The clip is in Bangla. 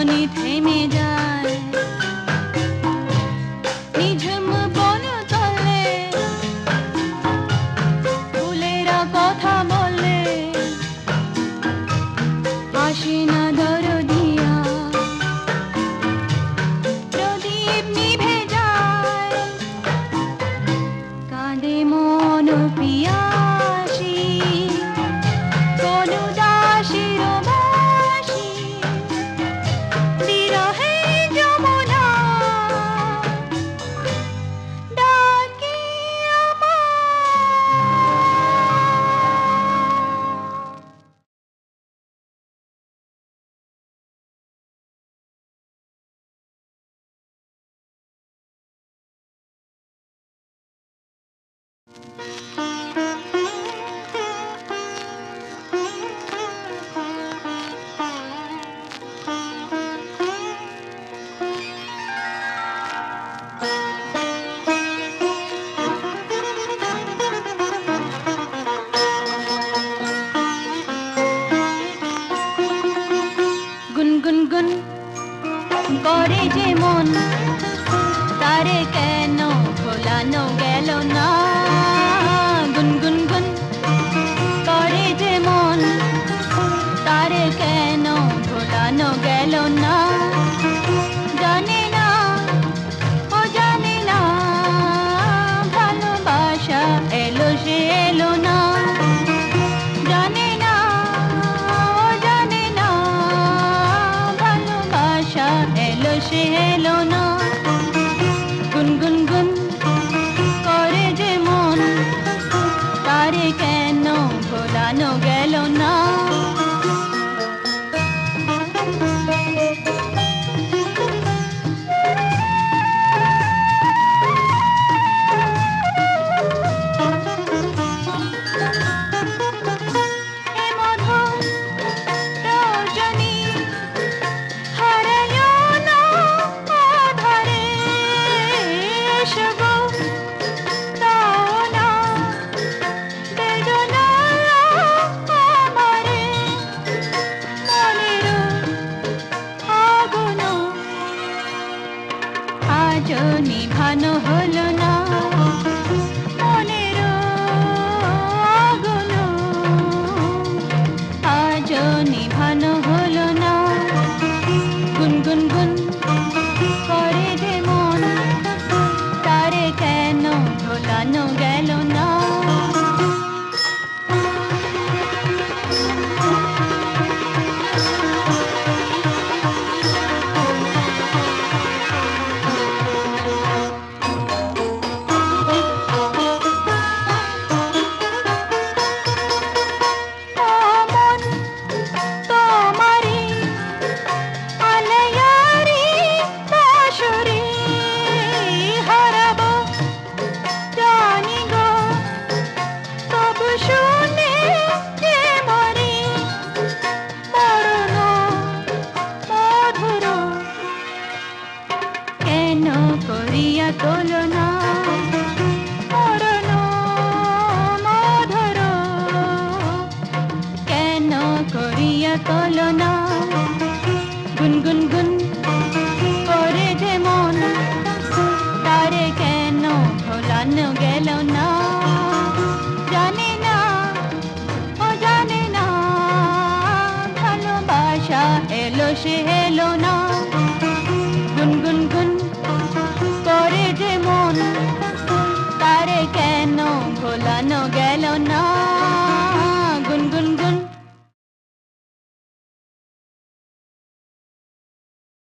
রজনী থেমে যায় নিঝুম বন তলে ফুলেরা কথা বলে আসে না দরদিয়া প্রদীপ নিভে যায় কাঁদে মন পিয়াসী কোন দাসীর বাঁশি বিরহে যমুনা ডাকে গুনগুনগুন করে যে মন তারে কেন ভোলানো গেল না গুনগুনগুন করে যে মন তারে কেন ভোলানো গেল না জানে না ও জানে না ভালোবাসা এলো সে এলো না জানে না ও জানে না ভালোবাসা এলো সে এলো না গুনগুনগুন করে যে মন তারে কেন ভোলানো গেল না এ মধুর রজনী হারায়ো না আধারে এসো গো দাও না বেদনা আমারে মনের আগুন আজও নিভানো হলো না মনের আগুন আজও নিভানো হলো না গুনগুনগুন করে যে মন তারে কেন ভোলানো গেল না মন তোমারি আলয়ারি বাঁশরি হারাবো জানি গো তবু শুনে যে মরি মরণ মধুর কেন করিয়া তুলনা মরণ মধুর কেন করিয়া তুলনা গুনগুনগুন